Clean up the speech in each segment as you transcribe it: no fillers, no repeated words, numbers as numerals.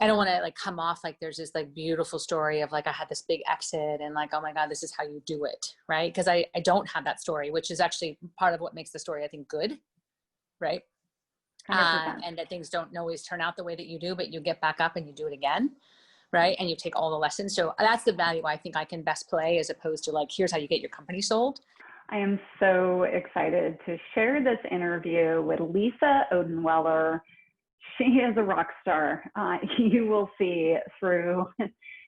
I don't want to like come off like there's this like beautiful story of like, I had this big exit and like, oh my God, this is how you do it. Right. Cause I don't have that story, which is actually part of what makes the story, I think, good. Right. 100%. And that things don't always turn out the way that you do, but you get back up and you do it again. Right. And you take all the lessons. So that's the value I think I can best play, as opposed to like, here's how you get your company sold. I am so excited to share this interview with Lisa Odenweller. She is a rock star. You will see through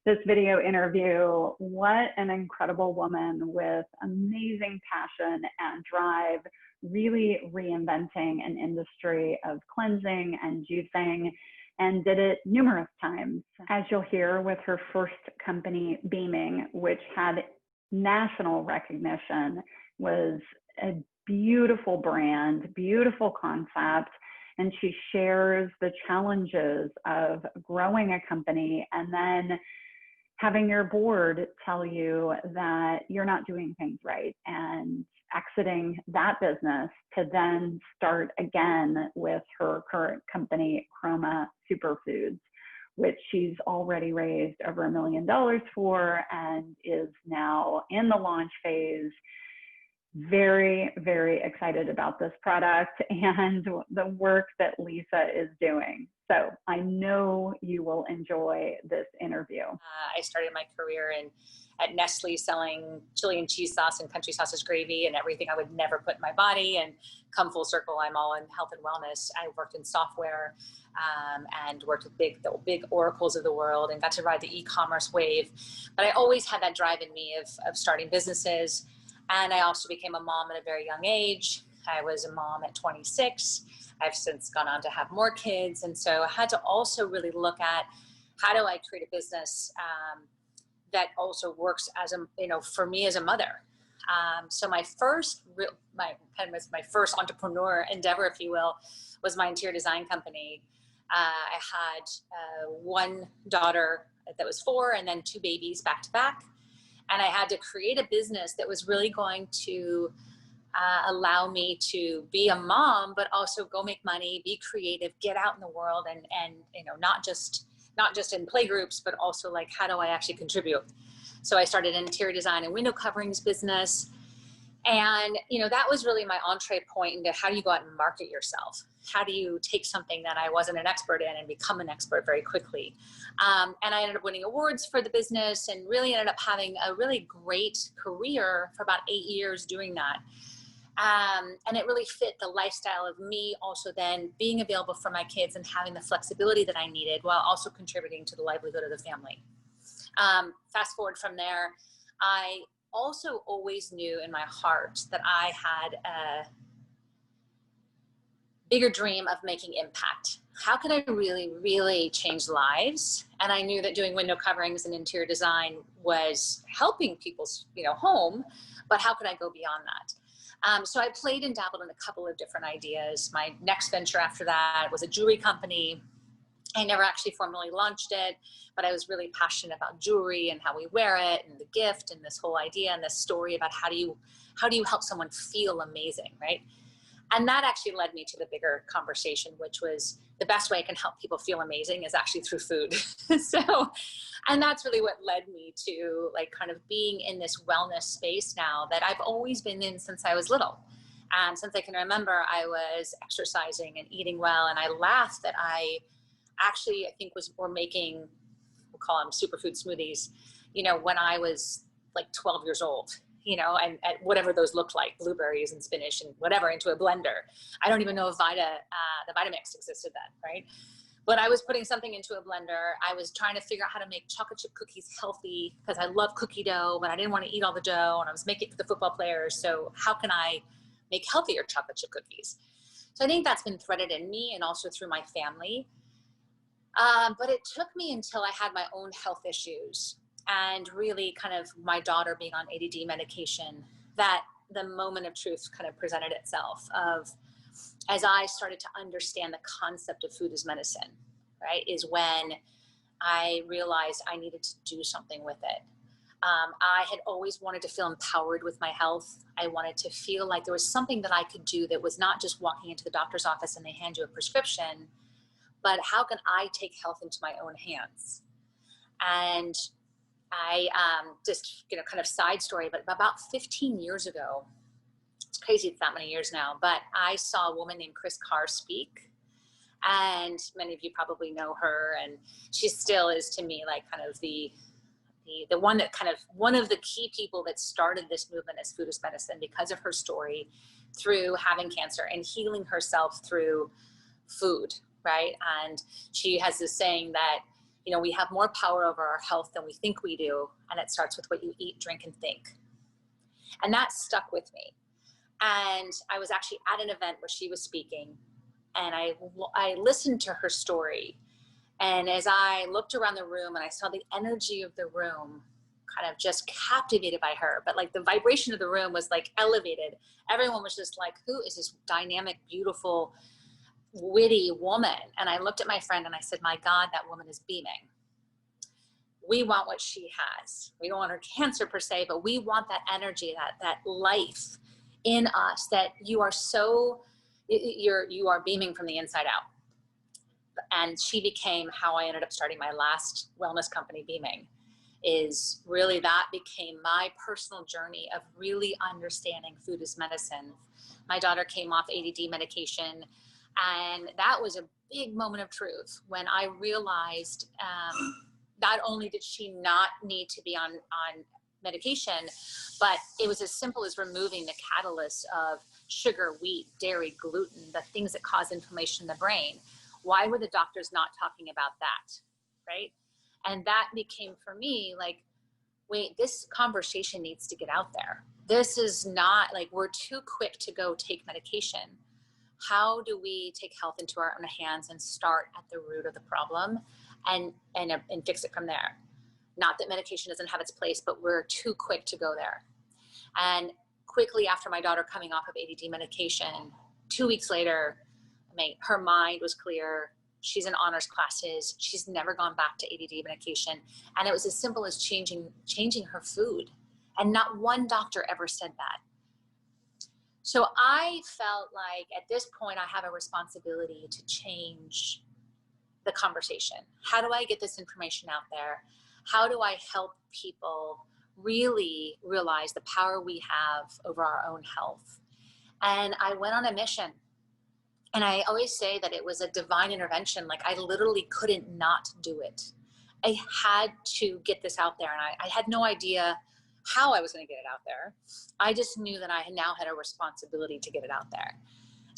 this video interview what an incredible woman with amazing passion and drive, really reinventing an industry of cleansing and juicing, and did it numerous times. As you'll hear with her first company, Beaming, which had national recognition, was a beautiful brand, beautiful concept. And she shares the challenges of growing a company and then having your board tell you that you're not doing things right, and exiting that business to then start again with her current company, Chroma Superfoods, which she's already raised over $1 million for and is now in the launch phase. Very, very excited about this product and the work that Lisa is doing. So I know you will enjoy this interview. I started my career at Nestle selling chili and cheese sauce and country sausage gravy and everything I would never put in my body. And come full circle, I'm all in health and wellness. I worked in software and worked with the big oracles of the world and got to ride the e-commerce wave. But I always had that drive in me of starting businesses. And I also became a mom at a very young age. I was a mom at 26. I've since gone on to have more kids. And so I had to also really look at, how do I create a business that also works as for me as a mother. So my first entrepreneur endeavor, if you will, was my interior design company. I had one daughter that was 4 and then 2 babies back to back. And I had to create a business that was really going to allow me to be a mom, but also go make money, be creative, get out in the world, and not just in play groups, but also like, how do I actually contribute? So I started an interior design and window coverings business. And, that was really my entree point into how do you go out and market yourself? How do you take something that I wasn't an expert in and become an expert very quickly? And I ended up winning awards for the business and really ended up having a really great career for about 8 years doing that. And it really fit the lifestyle of me also then being available for my kids and having the flexibility that I needed while also contributing to the livelihood of the family. Fast forward from there, I also always knew in my heart that I had a bigger dream of making impact. How could I really, really change lives? And I knew that doing window coverings and interior design was helping people's, home, but how could I go beyond that? So I played and dabbled in a couple of different ideas. My next venture after that was a jewelry company. I never actually formally launched it, but I was really passionate about jewelry and how we wear it and the gift and this whole idea and this story about how do you help someone feel amazing, right? And that actually led me to the bigger conversation, which was the best way I can help people feel amazing is actually through food. And that's really what led me to like kind of being in this wellness space now that I've always been in since I was little. And since I can remember, I was exercising and eating well. And I laughed that I think we're making, we'll call them superfood smoothies, when I was like 12 years old, and whatever those looked like, blueberries and spinach and whatever into a blender. I don't even know if the Vitamix existed then, right? But I was putting something into a blender. I was trying to figure out how to make chocolate chip cookies healthy because I love cookie dough, but I didn't want to eat all the dough, and I was making it for the football players. So how can I make healthier chocolate chip cookies? So I think that's been threaded in me and also through my family. But it took me until I had my own health issues and really kind of my daughter being on ADD medication that the moment of truth kind of presented itself as I started to understand the concept of food as medicine, right, is when I realized I needed to do something with it. I had always wanted to feel empowered with my health. I wanted to feel like there was something that I could do that was not just walking into the doctor's office and they hand you a prescription, but how can I take health into my own hands? And I just, kind of side story, but about 15 years ago, it's crazy it's that many years now, but I saw a woman named Chris Carr speak. And many of you probably know her, and she still is to me like kind of the one that one of the key people that started this movement as food as medicine, because of her story through having cancer and healing herself through food, right? And she has this saying that, we have more power over our health than we think we do, and it starts with what you eat, drink, and think. And that stuck with me. And I was actually at an event where she was speaking, and I listened to her story. And as I looked around the room and I saw the energy of the room, kind of just captivated by her, but like the vibration of the room was like elevated. Everyone was just like, who is this dynamic, beautiful, witty woman? And I looked at my friend and I said, my God, that woman is beaming. We want what she has. We don't want her cancer per se, but we want that energy, that life in us, that you are beaming from the inside out. And she became how I ended up starting my last wellness company, Beaming. Is really that became my personal journey of really understanding food as medicine. My daughter came off ADD medication, and that was a big moment of truth when I realized not only did she not need to be on medication, but it was as simple as removing the catalysts of sugar, wheat, dairy, gluten, the things that cause inflammation in the brain. Why were the doctors not talking about that, right? And that became for me like, wait, this conversation needs to get out there. This is not like we're too quick to go take medication. How do we take health into our own hands and start at the root of the problem and fix it from there? Not that medication doesn't have its place, but we're too quick to go there. And quickly after my daughter coming off of ADD medication, 2 weeks later, her mind was clear. She's in honors classes. She's never gone back to ADD medication. And it was as simple as changing her food. And not one doctor ever said that. So I felt like at this point, I have a responsibility to change the conversation. How do I get this information out there? How do I help people really realize the power we have over our own health? And I went on a mission. And I always say that it was a divine intervention. Like I literally couldn't not do it. I had to get this out there. And I had no idea how I was going to get it out there. I just knew that I now had a responsibility to get it out there.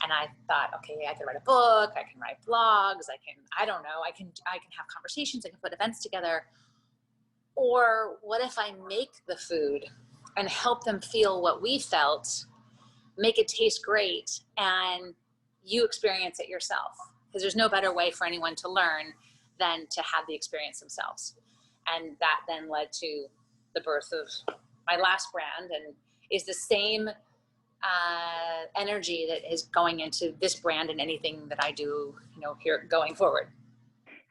And I thought, okay, I can write a book. I can write blogs. I can have conversations. I can put events together. Or what if I make the food and help them feel what we felt, make it taste great, and you experience it yourself? Because there's no better way for anyone to learn than to have the experience themselves. And that then led to the birth of my last brand, and is the same energy that is going into this brand and anything that I do, here going forward.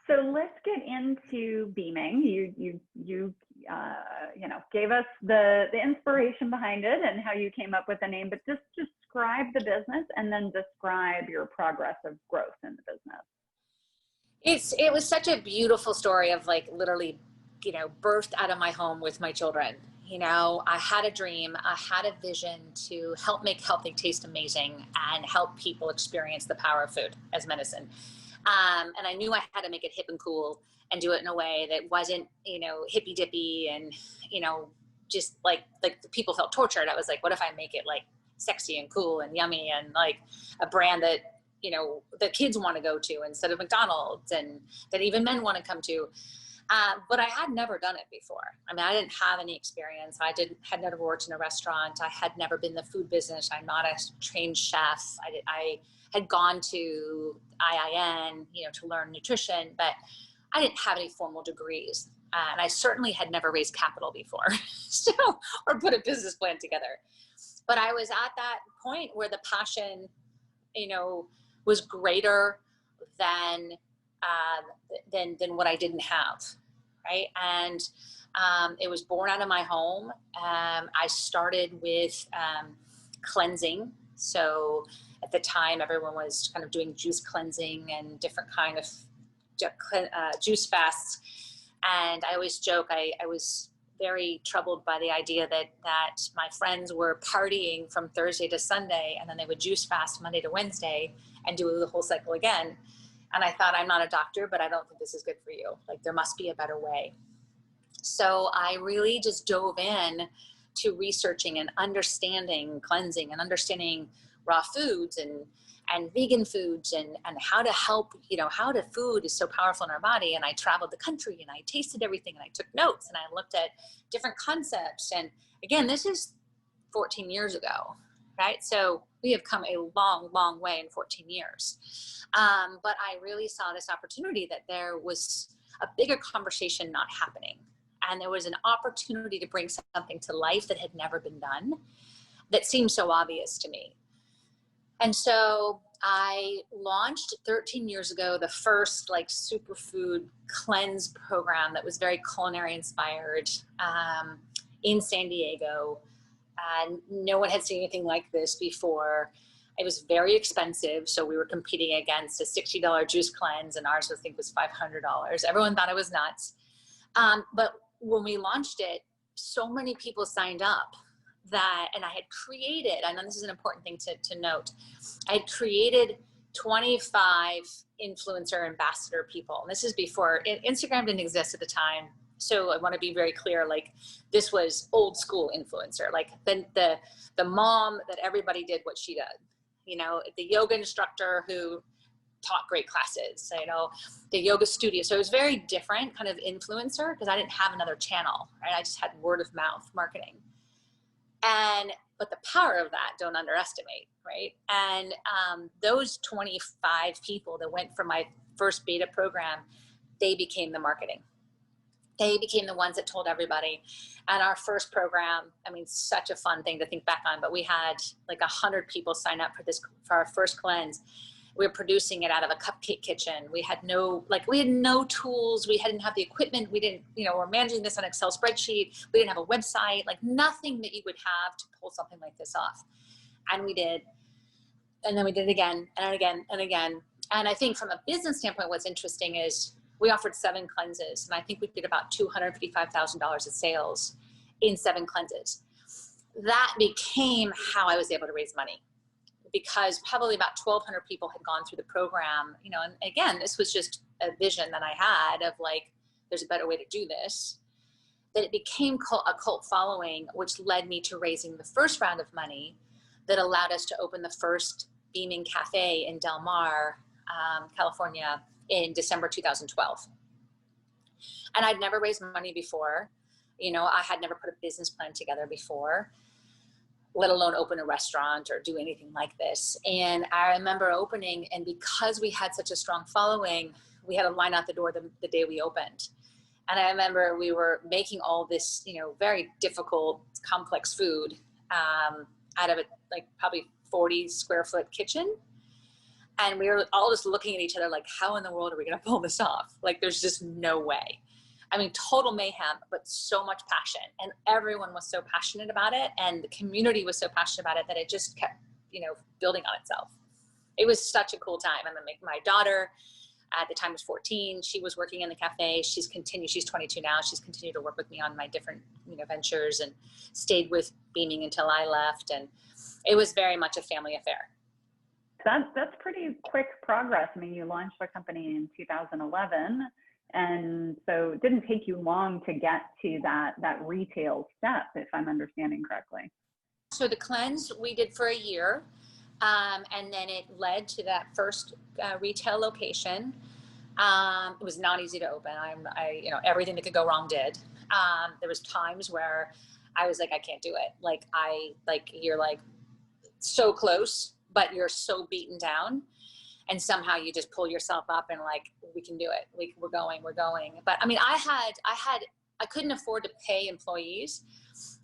So let's get into Beaming. You gave us the inspiration behind it and how you came up with the name, but just describe the business and then describe your progress of growth in the business. It was such a beautiful story of like literally, birthed out of my home with my children. I had a dream, I had a vision to help make healthy taste amazing and help people experience the power of food as medicine. And I knew I had to make it hip and cool and do it in a way that wasn't, hippy dippy and, just like the people felt tortured. I was like, what if I make it like sexy and cool and yummy and like a brand that, the kids want to go to instead of McDonald's and that even men want to come to. But I had never done it before. I didn't have any experience. Had never worked in a restaurant. I had never been in the food business. I'm not a trained chef. I had gone to IIN, to learn nutrition, but I didn't have any formal degrees. And I certainly had never raised capital before, or put a business plan together. But I was at that point where the passion, was greater than what I didn't have, right? And it was born out of my home. I started with cleansing. So at the time, everyone was kind of doing juice cleansing and different kind of juice fasts. And I always joke, I was very troubled by the idea that my friends were partying from Thursday to Sunday, and then they would juice fast Monday to Wednesday and do the whole cycle again. And I thought, I'm not a doctor, but I don't think this is good for you. Like, there must be a better way. So I really just dove in to researching and understanding cleansing and understanding raw foods and vegan foods and how to help, how the food is so powerful in our body. And I traveled the country and I tasted everything and I took notes and I looked at different concepts. And again, this is 14 years ago, right? So we have come a long, long way in 14 years. But I really saw this opportunity that there was a bigger conversation not happening. And there was an opportunity to bring something to life that had never been done that seemed so obvious to me. And so I launched 13 years ago the first superfood cleanse program that was very culinary inspired in San Diego. No one had seen anything like this before. It was very expensive, so we were competing against a $60 juice cleanse, and ours I think was $500. Everyone thought it was nuts. But when we launched it, so many people signed up and I had created, I know this is an important thing to note, I had created 25 influencer ambassador people. And this is before, Instagram didn't exist at the time. So I want to be very clear, this was old school influencer, the mom that everybody did what she did, the yoga instructor who taught great classes, the yoga studio. So it was very different kind of influencer because I didn't have another channel, right? I just had word of mouth marketing. But the power of that, don't underestimate, right? And those 25 people that went from my first beta program, they became the marketing. They became the ones that told everybody. And our first program, such a fun thing to think back on, but we had 100 people sign up for our first cleanse. We were producing it out of a cupcake kitchen. We had no tools. We didn't have the equipment. We didn't, we're managing this on an Excel spreadsheet. We didn't have a website, nothing that you would have to pull something like this off. And we did. And then we did it again and again and again. And I think from a business standpoint, what's interesting is we offered 7 cleanses. And I think we did about $255,000 of sales in 7 cleanses. That became how I was able to raise money, because probably about 1,200 people had gone through the program, and again, this was just a vision that I had of there's a better way to do this, that it became a cult following, which led me to raising the first round of money that allowed us to open the first Beaming Cafe in Del Mar, California in December 2012. And I'd never raised money before. I had never put a business plan together before, let alone open a restaurant or do anything like this. And I remember opening, and because we had such a strong following, we had a line out the door the day we opened. And I remember we were making all this, very difficult, complex food out of a probably 40 square foot kitchen. And we were all just looking at each other how in the world are we going to pull this off? There's just no way. Total mayhem, but so much passion. And everyone was so passionate about it. And the community was so passionate about it that it just kept, building on itself. It was such a cool time. My daughter at the time was 14. She was working in the cafe. She's 22 now. She's continued to work with me on my different, ventures and stayed with Beaming until I left. And it was very much a family affair. That's pretty quick progress. You launched the company in 2011. And so it didn't take you long to get to that retail step, if I'm understanding correctly. So the cleanse we did for a year, and then it led to that first retail location. It was not easy to open. Everything that could go wrong did. There was times where I was I can't do it. You're so close, but you're so beaten down. And somehow you just pull yourself up and we can do it. We're going. But I couldn't afford to pay employees.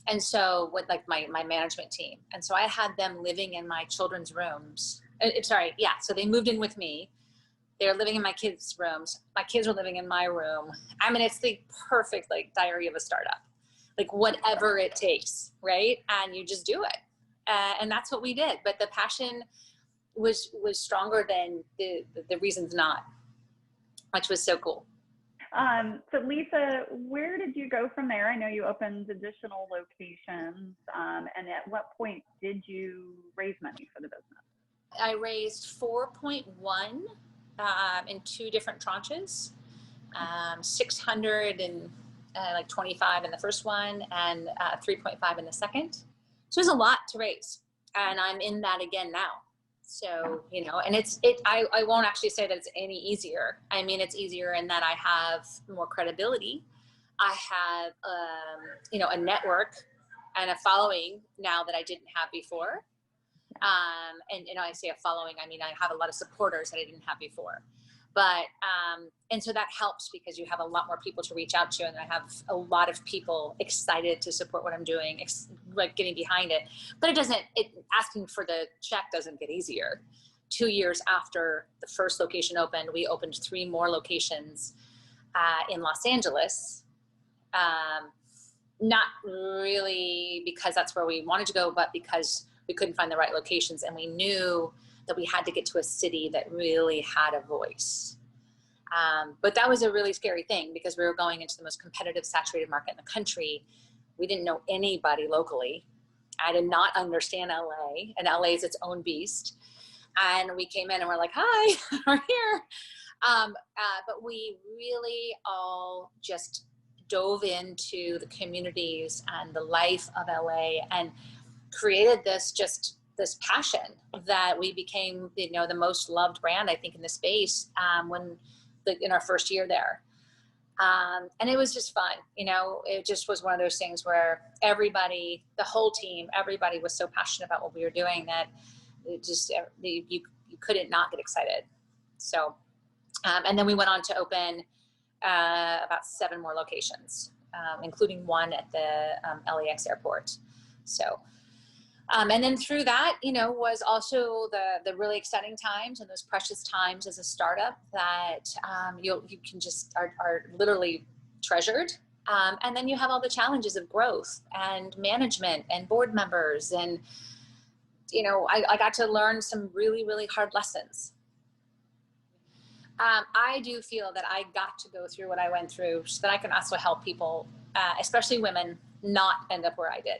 And so with my management team. And so I had them living in my children's rooms. So they moved in with me. They're living in my kids' rooms. My kids were living in my room. It's the perfect diary of a startup. Whatever it takes, right? And you just do it. And that's what we did. But the passion was stronger than the reasons not. which was so cool. So Lisa, where did you go from there? I know you opened additional locations, and at what point did you raise money for the business? I raised 4.1 in 2 different tranches, 625 in the first one and 3.5 in the second. So it was a lot to raise, and I'm in that again now. So, you know, and I won't actually say that it's any easier. I mean, it's easier in that I have more credibility. I have, you know, a network and a following now that I didn't have before. And I say a following, I mean, I have a lot of supporters that I didn't have before. But, and so that helps because you have a lot more people to reach out to, and I have a lot of people excited to support what I'm doing, like getting behind it. But asking for the check doesn't get easier. 2 years after the first location opened, we opened 3 more locations in Los Angeles. Not really because that's where we wanted to go, but because we couldn't find the right locations, and we knew that we had to get to a city that really had a voice. But that was a really scary thing because we were going into the most competitive, saturated market in the country. We didn't know anybody locally. I did not understand LA, and LA is its own beast. And we came in and we're like, hi, we're here. But we really all just dove into the communities and the life of LA and created this passion that we became, you know, the most loved brand, I think, in the space in our first year there. And it was just fun. You know, it just was one of those things where everybody, the whole team, everybody was so passionate about what we were doing that it just, you couldn't not get excited. So, and then we went on to open about 7 more locations, including one at the LAX airport. So, and then through that, you know, was also the really exciting times and those precious times as a startup that you can just are literally treasured. And then you have all the challenges of growth and management and board members. And, you know, I got to learn some really, really hard lessons. I do feel that I got to go through what I went through so that I can also help people, especially women, not end up where I did.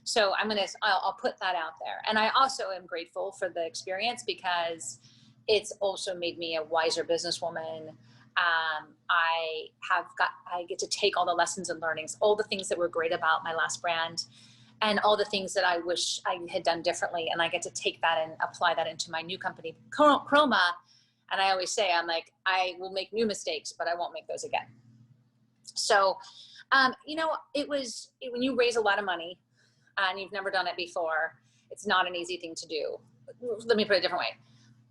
So I'll put that out there. And I also am grateful for the experience because it's also made me a wiser businesswoman. I get to take all the lessons and learnings, all the things that were great about my last brand, and all the things that I wish I had done differently. And I get to take that and apply that into my new company, Chroma. And I always say, I'm like, I will make new mistakes, but I won't make those again. So, you know, when you raise a lot of money, and you've never done it before, it's not an easy thing to do. Let me put it a different way.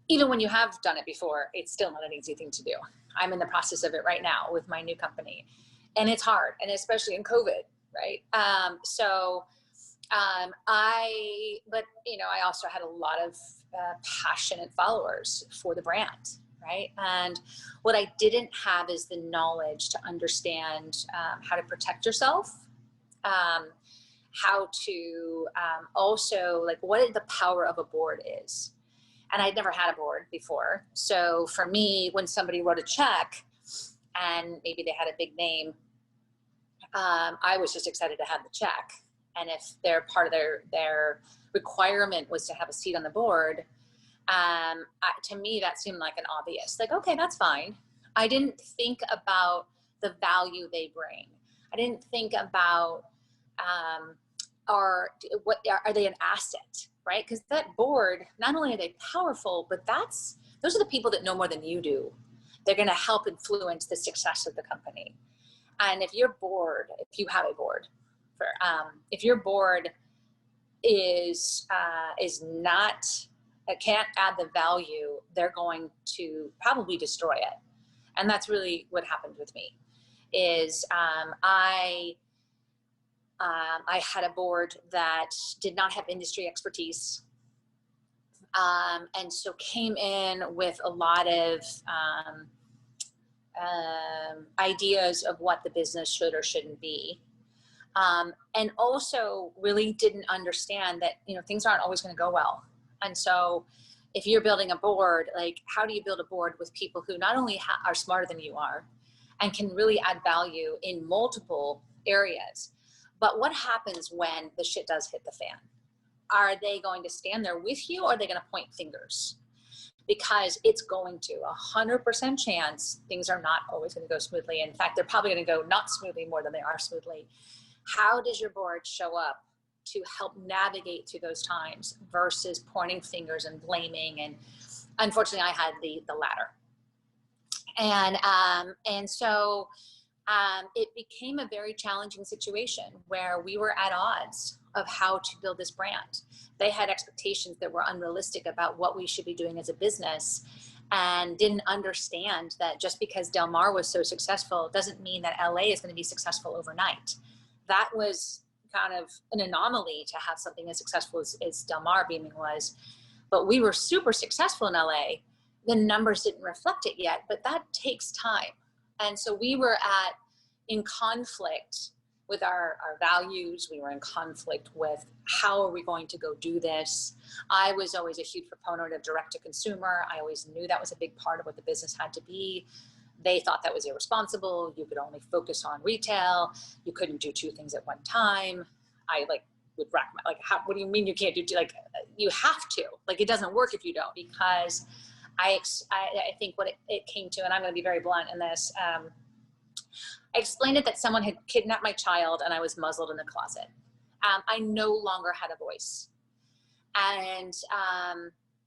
Even when you have done it before, it's still not an easy thing to do. I'm in the process of it right now with my new company. And it's hard, and especially in COVID, right? But you know, I also had a lot of passionate followers for the brand, right? And what I didn't have is the knowledge to understand how to protect yourself, how to also, like, what the power of a board is. And I'd never had a board before. So for me, when somebody wrote a check and maybe they had a big name, I was just excited to have the check. And if their part of their requirement was to have a seat on the board, to me, that seemed like an obvious, like, okay, that's fine. I didn't think about the value they bring. I didn't think about, are they an asset, right? Because that board, not only are they powerful, but those are the people that know more than you do. They're going to help influence the success of the company. And if you have a board, if your board can't add the value, they're going to probably destroy it. And that's really what happened with me. I had a board that did not have industry expertise, and so came in with a lot of ideas of what the business should or shouldn't be, and also really didn't understand that, you know, things aren't always going to go well. And so if you're building a board, like how do you build a board with people who not only are smarter than you are and can really add value in multiple areas, but what happens when the shit does hit the fan? Are they going to stand there with you, or are they going to point fingers? Because it's going to 100% chance things are not always going to go smoothly. In fact, they're probably going to go not smoothly more than they are smoothly. How does your board show up to help navigate through those times versus pointing fingers and blaming? And unfortunately, I had the latter. And so it became a very challenging situation where we were at odds of how to build this brand. They had expectations that were unrealistic about what we should be doing as a business, and didn't understand that just because Del Mar was so successful doesn't mean that LA is going to be successful overnight. That was kind of an anomaly to have something as successful as Del Mar Beaming was. But we were super successful in LA. The numbers didn't reflect it yet, but that takes time. And so we were in conflict with our values. We were in conflict with how are we going to go do this. I was always a huge proponent of direct to consumer. I always knew that was a big part of what the business had to be. They thought that was irresponsible. You could only focus on retail. You couldn't do two things at one time. I would rack my, what do you mean you can't do two? You have to, it doesn't work if you don't, because I think what it came to, and I'm going to be very blunt in this, I explained it that someone had kidnapped my child and I was muzzled in the closet. I no longer had a voice. And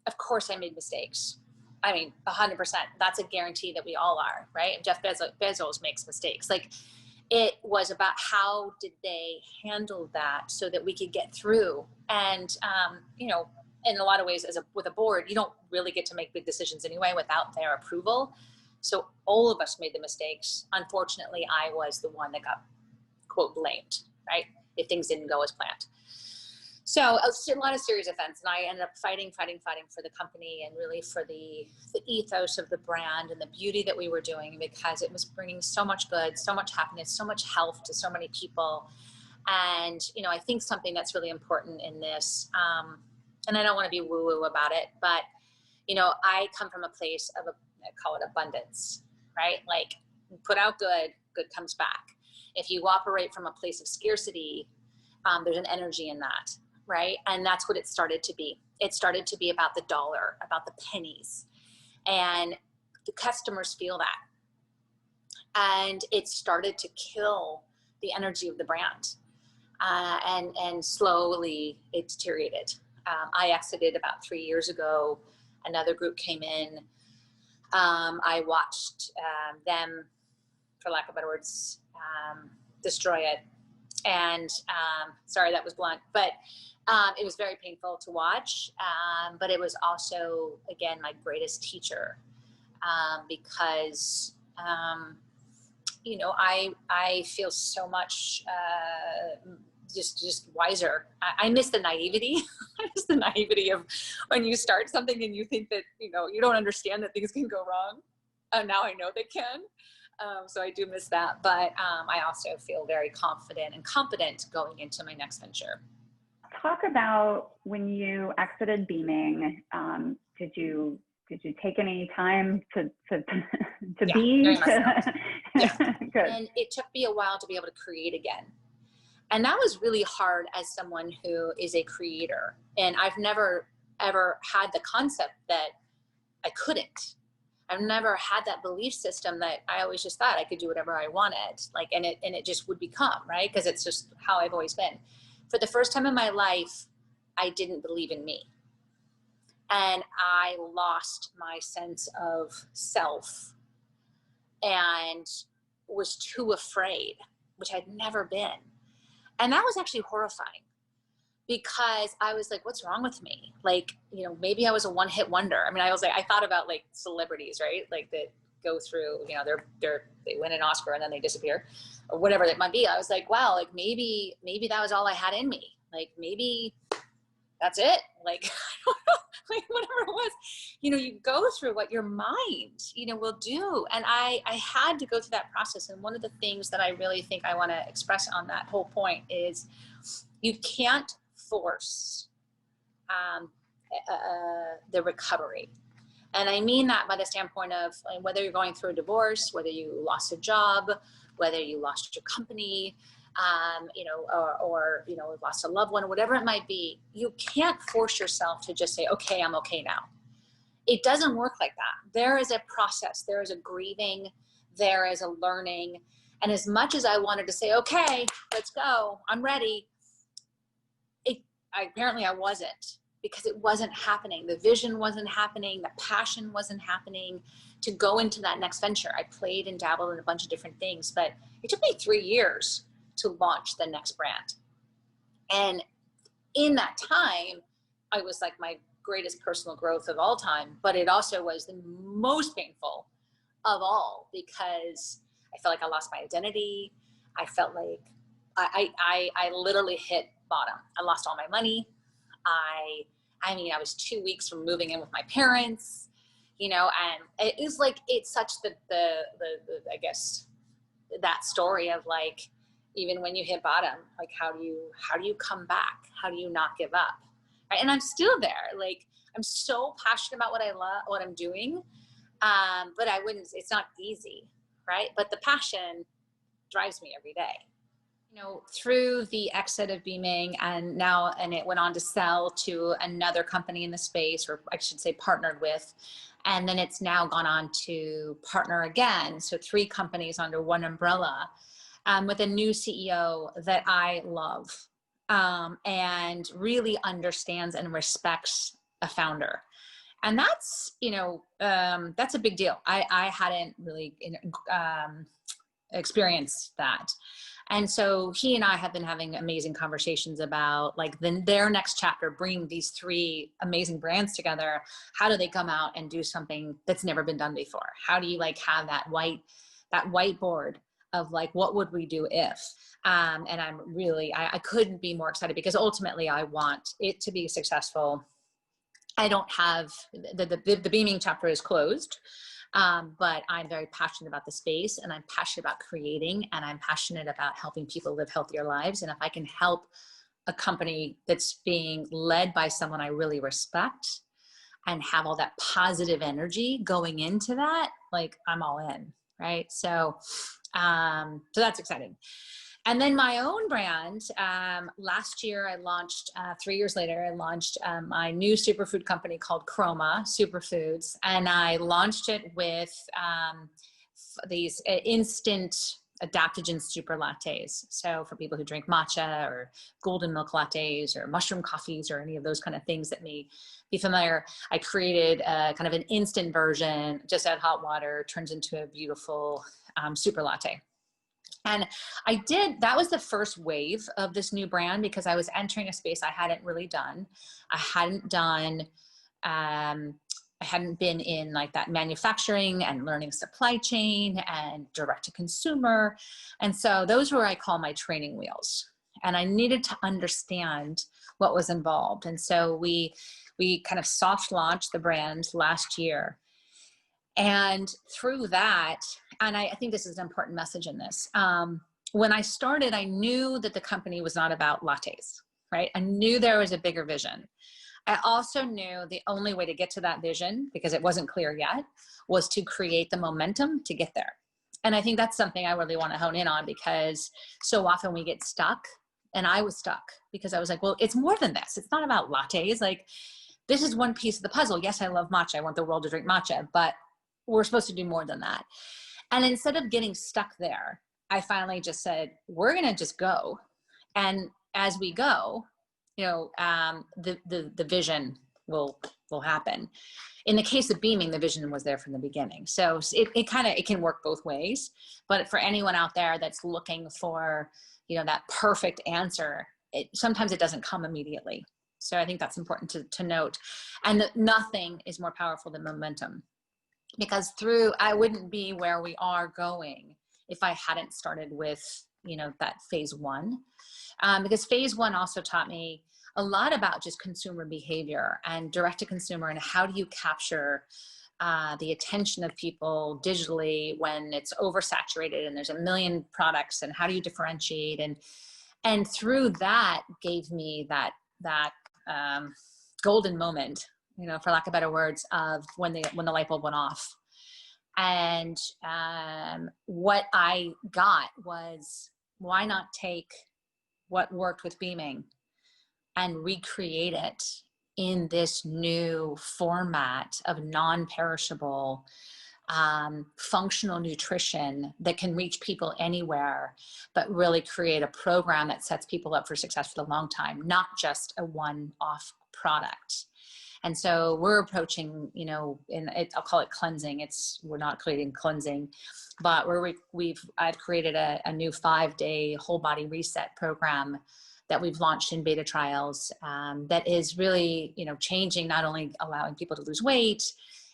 of course I made mistakes. I mean, 100%. That's a guarantee that we all are, right? Jeff Bezos makes mistakes. It was about how did they handle that so that we could get through. And, in a lot of ways, with a board, you don't really get to make big decisions anyway without their approval. So all of us made the mistakes. Unfortunately, I was the one that got, quote, blamed, right? If things didn't go as planned. So a lot of serious offense, and I ended up fighting for the company and really for the ethos of the brand and the beauty that we were doing, because it was bringing so much good, so much happiness, so much health to so many people. And, I think something that's really important in this, and I don't want to be woo-woo about it, but, I come from a place of I call it abundance, right? Put out good comes back. If you operate from a place of scarcity, there's an energy in that, right? And that's what it started to be. It started to be about the dollar, about the pennies. And the customers feel that. And it started to kill the energy of the brand. And slowly it deteriorated. I exited about 3 years ago. Another group came in. I watched them, for lack of better words, destroy it. And sorry, that was blunt, but it was very painful to watch. But it was also, again, my greatest teacher, because, I feel so much just wiser. I miss the naivety. I miss the naivety of when you start something and you think that, you don't understand that things can go wrong. Now I know they can. So I do miss that. But I also feel very confident and competent going into my next venture. Talk about when you exited Beaming. Did you take any time to be? Very much so. Yeah. Good. And it took me a while to be able to create again. And that was really hard as someone who is a creator. And I've never, ever had the concept that I couldn't. I've never had that belief system that I always just thought I could do whatever I wanted. And it just would become, right? Because it's just how I've always been. For the first time in my life, I didn't believe in me. And I lost my sense of self and was too afraid, which I'd never been. And that was actually horrifying, because I was like, what's wrong with me? Maybe I was a one-hit wonder. I mean, I thought about celebrities, right? That go through, they win an Oscar and then they disappear, or whatever it might be. I was like, wow, maybe that was all I had in me. Maybe that's it. I don't know, whatever it was, you go through what your mind, will do. And I had to go through that process. And one of the things that I really think I want to express on that whole point is you can't force the recovery. And I mean that by the standpoint of whether you're going through a divorce, whether you lost a job, whether you lost your company, or lost a loved one, or whatever it might be, you can't force yourself to just say, okay, I'm okay now. It doesn't work like that. There is a process, there is a grieving, there is a learning. And as much as I wanted to say, okay, let's go, I'm ready, apparently I wasn't, because it wasn't happening. The vision wasn't happening. The passion wasn't happening to go into that next venture. I played and dabbled in a bunch of different things, but it took me 3 years to launch the next brand. And in that time, I was like my greatest personal growth of all time, but it also was the most painful of all, because I felt like I lost my identity. I felt like I literally hit bottom. I lost all my money. I was 2 weeks from moving in with my parents, and it was like, it's such the I guess that story of like, even when you hit bottom, like how do you come back? How do you not give up? Right? And I'm still there. Like, I'm so passionate about what I love, what I'm doing. But it's not easy. Right. But the passion drives me every day. Through the exit of Beaming and it went on to sell to another company in the space, or I should say partnered with, and then it's now gone on to partner again. So 3 companies under one umbrella, with a new CEO that I love, and really understands and respects a founder. And that's a big deal. I hadn't really experienced that. And so he and I have been having amazing conversations about like their next chapter, bringing these 3 amazing brands together. How do they come out and do something that's never been done before? How do you like have that whiteboard of like, what would we do if? And I'm really, I couldn't be more excited, because ultimately I want it to be successful. I don't have, the Beaming chapter is closed. But I'm very passionate about the space, and I'm passionate about creating, and I'm passionate about helping people live healthier lives. And if I can help a company that's being led by someone I really respect and have all that positive energy going into that, like, I'm all in. Right. So that's exciting. And then my own brand, last year I launched, 3 years later, I launched my new superfood company called Chroma Superfoods. And I launched it with these instant adaptogen super lattes. So for people who drink matcha or golden milk lattes or mushroom coffees or any of those kind of things that may be familiar, I created kind of an instant version, just add hot water, turns into a beautiful super latte. And that was the first wave of this new brand, because I was entering a space I hadn't really done. I hadn't been in like that manufacturing and learning supply chain and direct to consumer. And so those were, I call my training wheels. And I needed to understand what was involved. And so we kind of soft launched the brand last year. And through that, and I think this is an important message in this, when I started, I knew that the company was not about lattes, right? I knew there was a bigger vision. I also knew the only way to get to that vision, because it wasn't clear yet, was to create the momentum to get there. And I think that's something I really want to hone in on, because so often we get stuck, and I was stuck because I was like, well, it's more than this. It's not about lattes. Like, this is one piece of the puzzle. Yes, I love matcha. I want the world to drink matcha, but we're supposed to do more than that. And instead of getting stuck there, I finally just said, we're going to just go. And as we go, the vision will happen. In the case of Beaming, the vision was there from the beginning. So it can work both ways. But for anyone out there that's looking for, that perfect answer, sometimes it doesn't come immediately. So I think that's important to note. And that nothing is more powerful than momentum. Because I wouldn't be where we are going if I hadn't started with, that phase 1. Because phase 1 also taught me a lot about just consumer behavior and direct to consumer, and how do you capture the attention of people digitally when it's oversaturated and there's a million products, and how do you differentiate? And through that gave me that golden moment, for lack of better words, of when the light bulb went off. And what I got was, why not take what worked with beaming and recreate it in this new format of non-perishable, functional nutrition that can reach people anywhere, but really create a program that sets people up for success for the long time, not just a one-off product. And so we're approaching, I'll call it cleansing. We're not creating cleansing, but I've created a new 5-day whole body reset program that we've launched in beta trials, that is really, changing, not only allowing people to lose weight.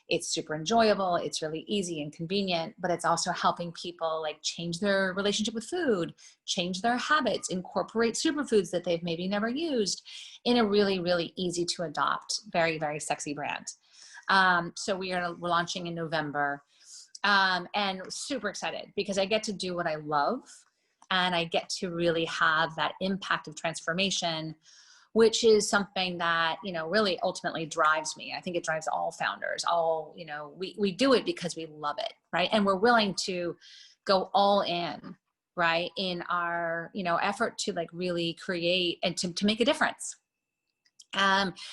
It's super enjoyable. It's really easy and convenient, but it's also helping people like change their relationship with food, change their habits, incorporate superfoods that they've maybe never used in a really, really easy to adopt, very, very sexy brand. So we're launching in November, and super excited because I get to do what I love, and I get to really have that impact of transformation, which is something that, really ultimately drives me. I think it drives all founders. We do it because we love it, right? And we're willing to go all in, right, in our, effort to like really create and to make a difference.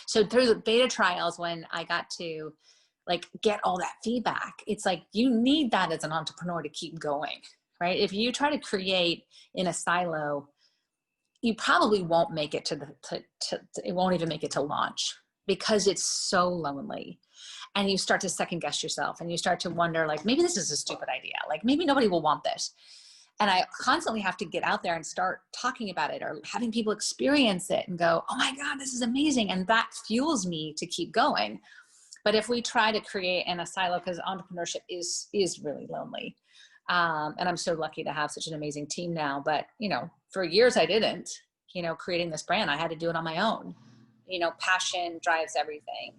So through the beta trials, when I got to like get all that feedback, it's like, you need that as an entrepreneur to keep going, right? If you try to create in a silo, you probably won't make it it won't even make it to launch, because it's so lonely. And you start to second guess yourself, and you start to wonder, like, maybe this is a stupid idea. Like, maybe nobody will want this. And I constantly have to get out there and start talking about it, or having people experience it and go, oh my God, this is amazing. And that fuels me to keep going. But if we try to create in a silo, because entrepreneurship is really lonely. And I'm so lucky to have such an amazing team now. But, for years I didn't, creating this brand, I had to do it on my own. Passion drives everything.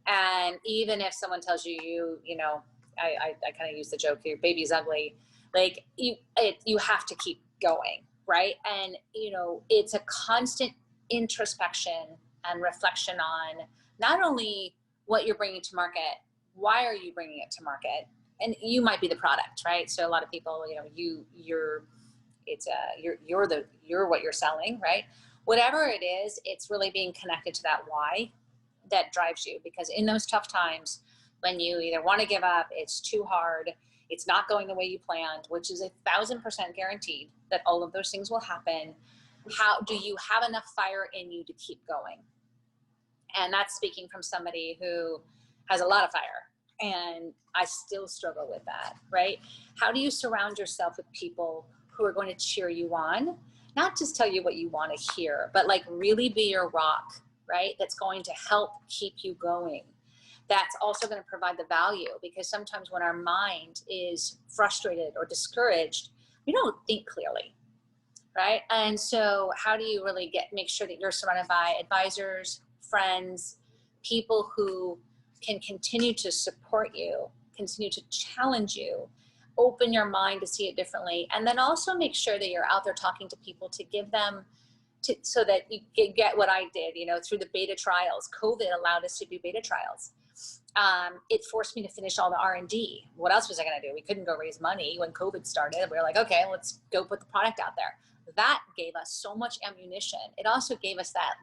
And even if someone tells you, I kind of use the joke here, baby's ugly, like you have to keep going. Right. And, it's a constant introspection and reflection on not only what you're bringing to market, why are you bringing it to market? And you might be the product, right? So a lot of people, you're what you're selling, right? Whatever it is, it's really being connected to that why that drives you. Because in those tough times, when you either want to give up, it's too hard, it's not going the way you planned, which is 1,000% guaranteed that all of those things will happen. How do you have enough fire in you to keep going? And that's speaking from somebody who has a lot of fire. And I still struggle with that, right? How do you surround yourself with people who are going to cheer you on? Not just tell you what you want to hear, but like really be your rock, right? That's going to help keep you going. That's also going to provide the value, because sometimes when our mind is frustrated or discouraged, we don't think clearly, right? And so how do you really make sure that you're surrounded by advisors, friends, people who can continue to support you, continue to challenge you, open your mind to see it differently, and then also make sure that you're out there talking to people to give them, so that you get what I did, through the beta trials. COVID allowed us to do beta trials. It forced me to finish all the R&D. What else was I going to do? We couldn't go raise money when COVID started. We were like, okay, let's go put the product out there. That gave us so much ammunition. It also gave us that,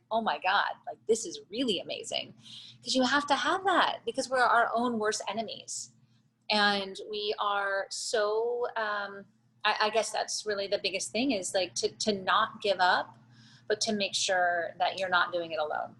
oh my God, like this is really amazing. Because you have to have that, because we're our own worst enemies. And we are so, I guess that's really the biggest thing, is like to not give up, but to make sure that you're not doing it alone.